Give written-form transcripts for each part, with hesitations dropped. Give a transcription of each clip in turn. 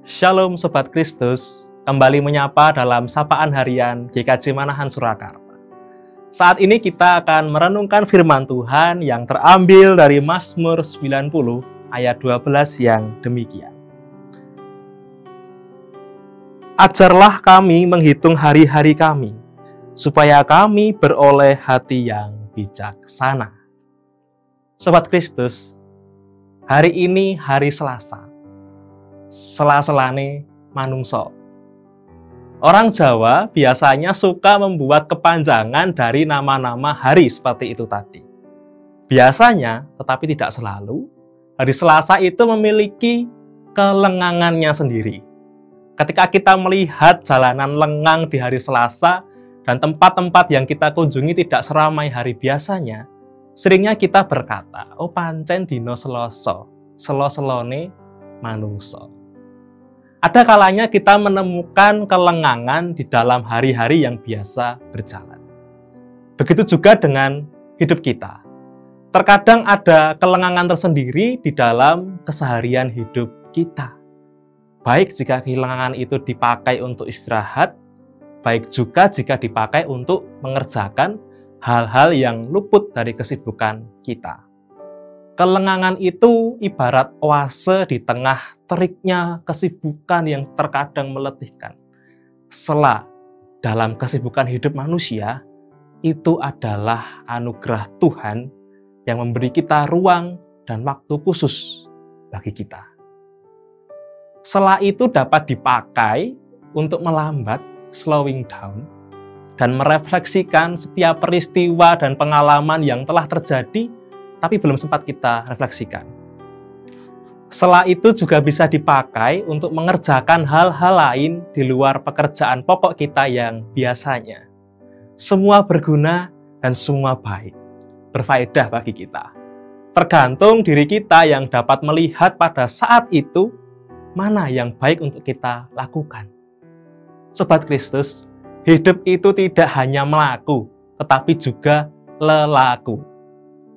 Shalom Sobat Kristus, kembali menyapa dalam Sapaan Harian GKJ Manahan Surakarta. Saat ini kita akan merenungkan firman Tuhan yang terambil dari Mazmur 90 ayat 12 yang demikian. Ajarlah kami menghitung hari-hari kami, supaya kami beroleh hati yang bijaksana. Sobat Kristus, hari ini hari Selasa. Sela-selane manungso. Orang Jawa biasanya suka membuat kepanjangan dari nama-nama hari seperti itu tadi. Biasanya, tetapi tidak selalu, hari Selasa itu memiliki kelengangannya sendiri. Ketika kita melihat jalanan lengang di hari Selasa dan tempat-tempat yang kita kunjungi tidak seramai hari biasanya, seringnya kita berkata, "Oh pancen dino Seloso, selo-selone manungso." Ada kalanya kita menemukan kelengangan di dalam hari-hari yang biasa berjalan. Begitu juga dengan hidup kita. Terkadang ada kelengangan tersendiri di dalam keseharian hidup kita. Baik jika kelengangan itu dipakai untuk istirahat, baik juga jika dipakai untuk mengerjakan hal-hal yang luput dari kesibukan kita. Kelengangan itu ibarat oase di tengah teriknya kesibukan yang terkadang meletihkan. Sela dalam kesibukan hidup manusia, itu adalah anugerah Tuhan yang memberi kita ruang dan waktu khusus bagi kita. Sela itu dapat dipakai untuk melambat, slowing down, dan merefleksikan setiap peristiwa dan pengalaman yang telah terjadi tapi belum sempat kita refleksikan. Sela itu juga bisa dipakai untuk mengerjakan hal-hal lain di luar pekerjaan pokok kita yang biasanya. Semua berguna dan semua baik, berfaedah bagi kita. Tergantung diri kita yang dapat melihat pada saat itu mana yang baik untuk kita lakukan. Sobat Kristus, hidup itu tidak hanya melaku, tetapi juga lelaku.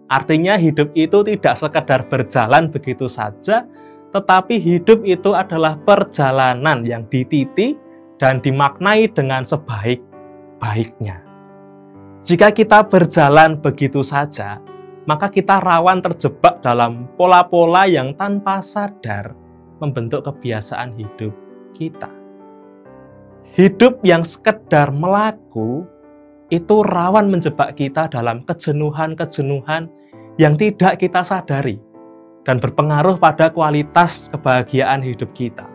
Artinya hidup itu tidak sekedar berjalan begitu saja, tetapi hidup itu adalah perjalanan yang dititi dan dimaknai dengan sebaik-baiknya. Jika kita berjalan begitu saja, maka kita rawan terjebak dalam pola-pola yang tanpa sadar membentuk kebiasaan hidup kita. Hidup yang sekedar melaku itu rawan menjebak kita dalam kejenuhan-kejenuhan yang tidak kita sadari dan berpengaruh pada kualitas kebahagiaan hidup kita.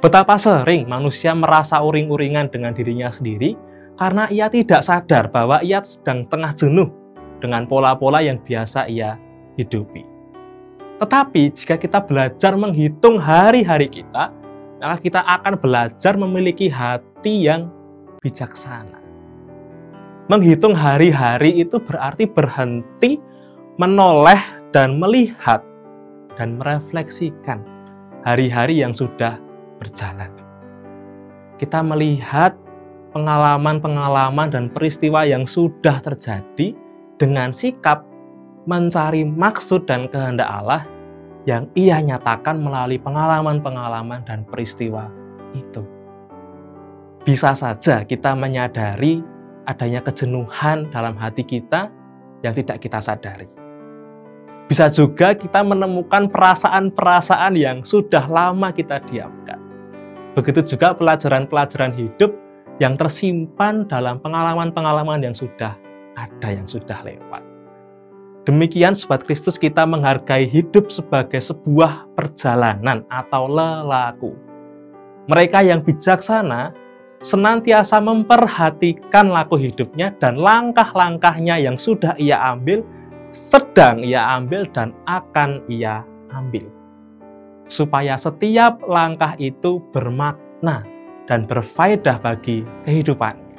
Betapa sering manusia merasa uring-uringan dengan dirinya sendiri karena ia tidak sadar bahwa ia sedang setengah jenuh dengan pola-pola yang biasa ia hidupi. Tetapi jika kita belajar menghitung hari-hari kita, maka kita akan belajar memiliki hati yang bijaksana. Menghitung hari-hari itu berarti berhenti menoleh dan melihat dan merefleksikan hari-hari yang sudah berjalan. Kita melihat pengalaman-pengalaman dan peristiwa yang sudah terjadi dengan sikap mencari maksud dan kehendak Allah yang Ia nyatakan melalui pengalaman-pengalaman dan peristiwa itu. Bisa saja kita menyadari adanya kejenuhan dalam hati kita yang tidak kita sadari. Bisa juga kita menemukan perasaan-perasaan yang sudah lama kita diamkan. Begitu juga pelajaran-pelajaran hidup yang tersimpan dalam pengalaman-pengalaman yang sudah ada, yang sudah lewat. Demikian Sobat Kristus, kita menghargai hidup sebagai sebuah perjalanan atau lelaku. Mereka yang bijaksana senantiasa memperhatikan laku hidupnya dan langkah-langkahnya yang sudah ia ambil, sedang ia ambil, dan akan ia ambil. Supaya setiap langkah itu bermakna dan berfaedah bagi kehidupannya.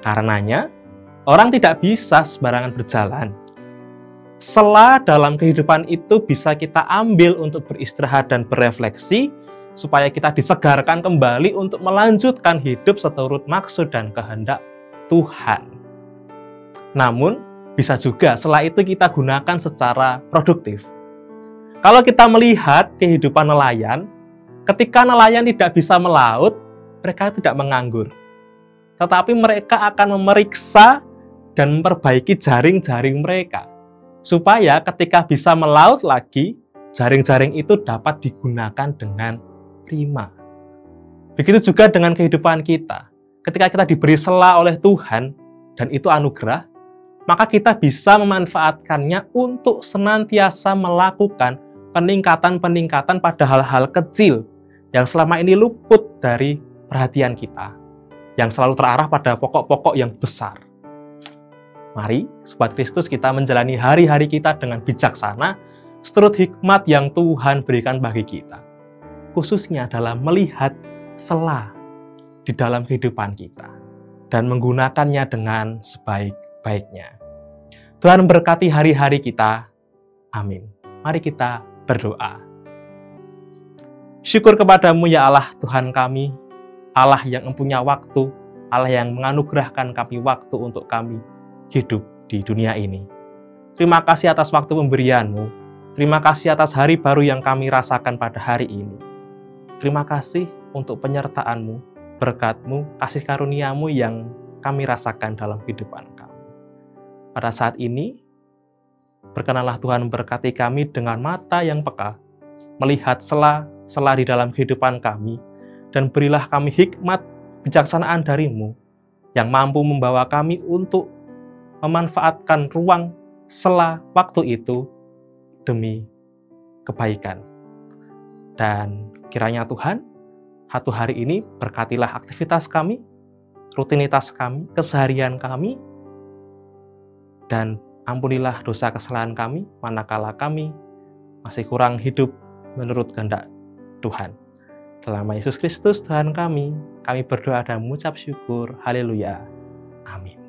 Karenanya, orang tidak bisa sembarangan berjalan. Sela dalam kehidupan itu bisa kita ambil untuk beristirahat dan berefleksi, supaya kita disegarkan kembali untuk melanjutkan hidup seturut maksud dan kehendak Tuhan. Namun, bisa juga sela itu kita gunakan secara produktif. Kalau kita melihat kehidupan nelayan, Ketika nelayan tidak bisa melaut, mereka tidak menganggur. Tetapi mereka akan memeriksa dan memperbaiki jaring-jaring mereka. Supaya ketika bisa melaut lagi, jaring-jaring itu dapat digunakan dengan prima. Begitu juga dengan kehidupan kita. Ketika kita diberi sela oleh Tuhan, dan itu anugerah, maka kita bisa memanfaatkannya untuk senantiasa melakukan peningkatan-peningkatan pada hal-hal kecil yang selama ini luput dari perhatian kita, yang selalu terarah pada pokok-pokok yang besar. Mari, Sobat Kristus, kita menjalani hari-hari kita dengan bijaksana, seturut hikmat yang Tuhan berikan bagi kita. Khususnya adalah melihat sela di dalam kehidupan kita dan menggunakannya dengan sebaik-baiknya. Tuhan memberkati hari-hari kita. Amin. Mari kita berdoa. Syukur kepadamu ya Allah Tuhan kami, Allah yang mempunyai waktu, Allah yang menganugerahkan kami waktu untuk kami hidup di dunia ini. Terima kasih atas waktu pemberian-Mu. Terima kasih atas hari baru yang kami rasakan pada hari ini. Terima kasih untuk penyertaan-Mu, berkat-Mu, kasih karunia-Mu yang kami rasakan dalam kehidupan kami. Pada saat ini, berkenanlah Tuhan memberkati kami dengan mata yang peka, melihat sela-sela di dalam kehidupan kami, dan berilah kami hikmat bijaksanaan dari-Mu yang mampu membawa kami untuk memanfaatkan ruang sela waktu itu demi kebaikan. Dan kiranya Tuhan, satu hari ini berkatilah aktivitas kami, rutinitas kami, keseharian kami, dan ampunilah dosa kesalahan kami manakala kami masih kurang hidup menurut kehendak Tuhan. Dalam nama Yesus Kristus Tuhan kami berdoa dan mengucap syukur. Haleluya. Amin.